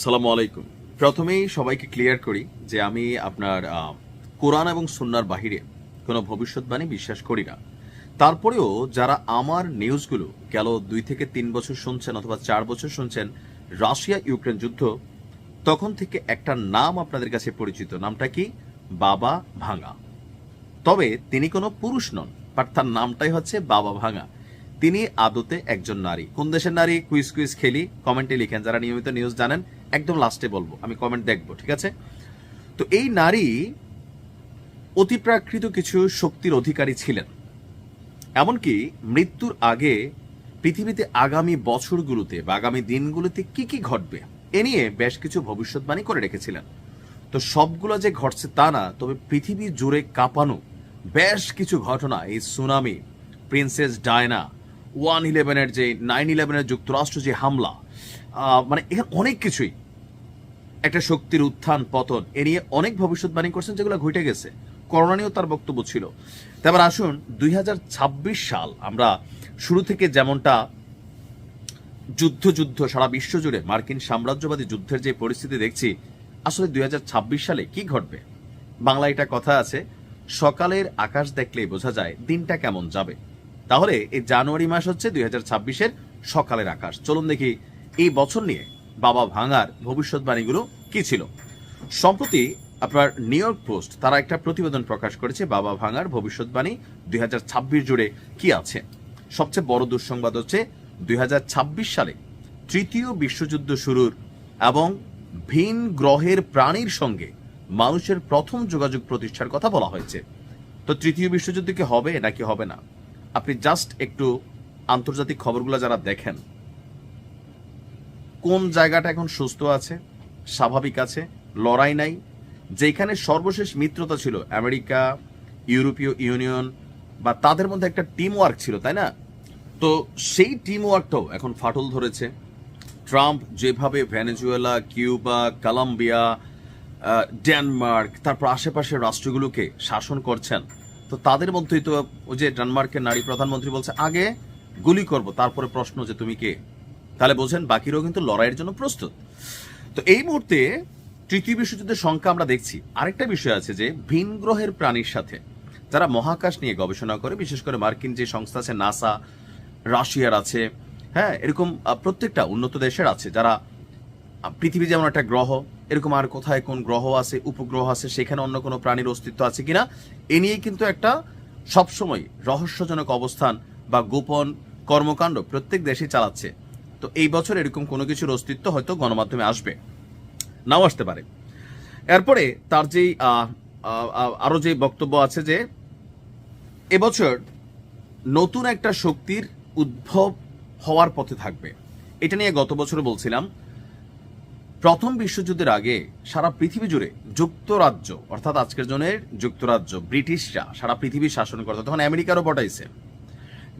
সালামু আলাইকুম। প্রথমেই সবাইকে ক্লিয়ার করি যে আমি আপনার কোরআন এবং সুন্নাহর বাহিরে কোনো ভবিষ্যৎবাণী বিশ্বাস করি না। তারপরেও যারা আমার নিউজগুলো গেল 2 থেকে 3 বছর শুনছেন অথবা 4 বছর শুনছেন, রাশিয়া ইউক্রেন যুদ্ধ, তখন থেকে একটা নাম আপনাদের কাছে পরিচিত। নামটা কি? বাবা ভাঙা। তবে তিনি কোনো পুরুষ নন, বাট তার নামটাই হচ্ছে বাবা ভাঙা। তিনি আদতে একজন নারী। কোন দেশের নারী? কুইজ খেলি, কমেন্টে লিখেন। যারা নিয়মিত নিউজ জানেন, একদম লাস্টে বলবো, আমি কমেন্ট দেখবো, ঠিক আছে? তো এই নারী অতিপ্রাকৃত কিছু শক্তির অধিকারী ছিলেন। এমনকি মৃত্যুর আগে পৃথিবীতে আগামী বছরগুলোতে বা আগামী দিনগুলোতে কি কি ঘটবে এ নিয়ে বেশ কিছু ভবিষ্যৎবাণী করে রেখেছিলেন। তো সবগুলো যে ঘটছে তা না, তবে পৃথিবী জুড়ে কাঁপানো বেশ কিছু ঘটনা, এই সুনামি, প্রিন্সেস ডায়না, 1/11-এর যে 9/11-এর যুক্তরাষ্ট্র যে হামলা, মানে এখানে অনেক কিছুই, একটা শক্তির উত্থান পতন, এ নিয়ে অনেক ভবিষ্যৎবাণী করছেন যেগুলো ঘটে গেছে। করোনা নিয়েও তার বক্তব্য ছিল। তারপর আসুন 2026 সাল, আমরা শুরু থেকে যেমনটা যুদ্ধ সারা বিশ্ব জুড়ে মার্কিন সাম্রাজ্যবাদী যুদ্ধের যে পরিস্থিতি দেখছি, আসলে 2026 সালে কি ঘটবে? বাংলায় এটা কথা আছে, সকালের আকাশ দেখলেই বোঝা যায় দিনটা কেমন যাবে। তাহলে এই জানুয়ারি মাস হচ্ছে 2026-এর সকালের আকাশ। চলুন দেখি এই বছর নিয়ে বাবা ভাঙার ভবিষ্যৎবাণীগুলো কি ছিল। সম্প্রতি আপনার নিউ ইয়র্ক পোস্ট তারা একটা প্রতিবেদন প্রকাশ করেছে বাবা ভাঙার ভবিষ্যৎবাণী 2026 জুড়ে কি আছে। সবচেয়ে বড় দুঃসংবাদ হচ্ছে 2026 সালে তৃতীয় বিশ্বযুদ্ধ শুরুর এবং ভিন গ্রহের প্রাণীর সঙ্গে মানুষের প্রথম যোগাযোগ প্রতিষ্ঠার কথা বলা হয়েছে। তো তৃতীয় বিশ্বযুদ্ধ কি হবে নাকি হবে না? আপনি জাস্ট একটু আন্তর্জাতিক খবরগুলো যারা দেখেন, কোন জায়গাটা এখন সুস্থ আছে, স্বাভাবিক আছে, লড়াই নাই। যেখানে সর্বশেষ মিত্রতা ছিল আমেরিকা, ইউরোপীয় ইউনিয়ন, বা তাদের মধ্যে একটা টিম ওয়ার্ক ছিল, তাই না? তো সেই টিম ওয়ার্কটাও এখন ফাটল ধরেছে। ট্রাম্প যেভাবে ভেনেজুয়েলা, কিউবা, কলম্বিয়া, ডেনমার্ক, তারপর আশেপাশের রাষ্ট্রগুলোকে শাসন করছেন, তো তাদের মধ্যেই তো ওই যে ডেনমার্কের নারী প্রধানমন্ত্রী বলছে আগে গুলি করব, তারপরে প্রশ্ন যে তুমি কে। তাহলে বোঝেন বাকিরাও কিন্তু লড়াইয়ের জন্য প্রস্তুত। তো এই মুহূর্তে তৃতীয় বিশ্বযুদ্ধের সংখ্যা আমরা দেখছি। আরেকটা বিষয় আছে যে ভিন গ্রহের প্রাণীর সাথে যারা মহাকাশ নিয়ে গবেষণা করে, বিশেষ করে মার্কিন যে সংস্থা আছে নাসা, রাশিয়ার আছে, হ্যাঁ, এরকম প্রত্যেকটা উন্নত দেশের আছে, যারা পৃথিবী যেমন একটা গ্রহ, এরকম আর কোথায় কোন গ্রহ আছে, উপগ্রহ আছে, সেখানে অন্য কোনো প্রাণীর অস্তিত্ব আছে কিনা এ নিয়েই কিন্তু একটা সবসময় রহস্যজনক অবস্থান বা গোপন কর্মকাণ্ড প্রত্যেক দেশই চালাচ্ছে। তো এই বছর এরকম কোনো কিছুর অস্তিত্ব হয়তো গণমাধ্যমে আসবে, নাও আসতে পারে। এরপরে তার যেই আরো যে বক্তব্য আছে যে এবছর নতুন একটা শক্তির উদ্ভব হওয়ার পথে থাকবে। এটা নিয়ে গত বছর বলছিলাম, প্রথম বিশ্বযুদ্ধের আগে সারা পৃথিবী জুড়ে যুক্তরাজ্য, অর্থাৎ আজকের জনের যুক্তরাজ্য, ব্রিটিশরা সারা পৃথিবী শাসন করত, তখন আমেরিকারও পটাইছে।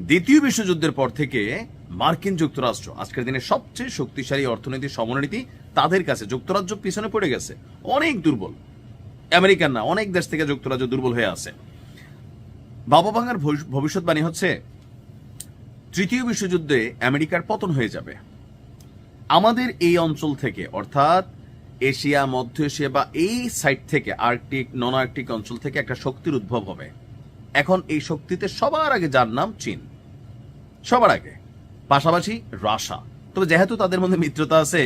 দ্বিতীয় বিশ্বযুদ্ধের পর থেকে মার্কিন যুক্তরাষ্ট্র, আজকের দিনে সবচেয়ে শক্তিশালী অর্থনৈতিক সমরনীতি তাদের কাছে, যুক্তরাজ্য পিছনে পড়ে গেছে, অনেক দুর্বল। আমেরিকান না, অনেক দেশ থেকে যুক্তরাজ্য দুর্বল হয়ে আছে। বাবা ভাঙার ভবিষ্যৎবাণী হচ্ছে তৃতীয় বিশ্বযুদ্ধে আমেরিকার পতন হয়ে যাবে। আমাদের এই অঞ্চল থেকে, অর্থাৎ এশিয়া, মধ্য এশিয়া বা এই সাইড থেকে, আর্কটিক, নন আর্কটিক অঞ্চল থেকে একটা শক্তির উদ্ভব হবে। এখন এই শক্তিতে সবার আগে যার নাম চীন, সবার আগে, পাশাপাশি রাশিয়া। তবে যেহেতু তাদের মধ্যে মিত্রতা আছে,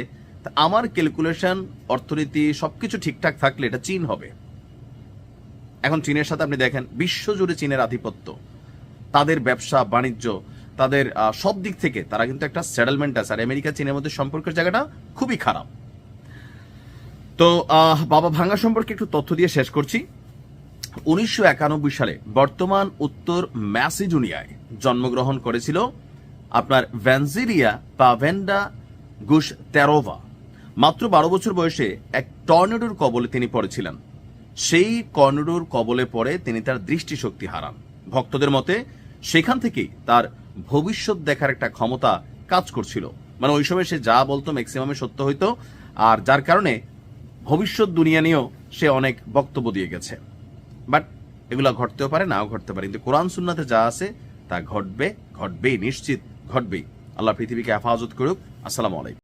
আমার ক্যালকুলেশন, অর্থনীতি সবকিছু ঠিকঠাক থাকলে এটা চীন হবে। এখন চীনের সাথে আপনি দেখেন বিশ্বজুড়ে চীনের আধিপত্য, তাদের ব্যবসা বাণিজ্য, তাদের সব দিক থেকে তারা কিন্তু একটা সেটেলমেন্ট আছে। আর আমেরিকা চীনের মধ্যে সম্পর্কের জায়গাটা খুবই খারাপ। তো বাবা ভাঙা সম্পর্কে একটু তথ্য দিয়ে শেষ করছি। 1991 সালে বর্তমান উত্তর ম্যাসিডোনিয়ায় জন্মগ্রহণ করেছিল আপনার ভ্যানজিরিয়া পাভেন্ডা গুশতেরোভা। মাত্র 12 বছর বয়সে এক টর্নেডোর কবলে তিনি পড়েছিলেন। সেই টর্নেডোর কবলে পড়ে তিনি তার দৃষ্টিশক্তি হারান। ভক্তদের মতে সেখান থেকেই তার ভবিষ্যৎ দেখার একটা ক্ষমতা কাজ করছিল। মানে ওই সময় সে যা বলতো ম্যাক্সিমামে সত্য হইতো, আর যার কারণে ভবিষ্যৎ দুনিয়া নিয়েও সে অনেক বক্তব্য দিয়ে গেছে। বাট এগুলা ঘটতেও পারে, নাও ঘটতে পারে, কিন্তু কোরআন সুন্নাতে যা আছে তা ঘটবে, ঘটবেই, নিশ্চিত ঘটবেই। আল্লাহ পৃথিবীকে হেফাজত করুক। আসসালামু আলাইকুম।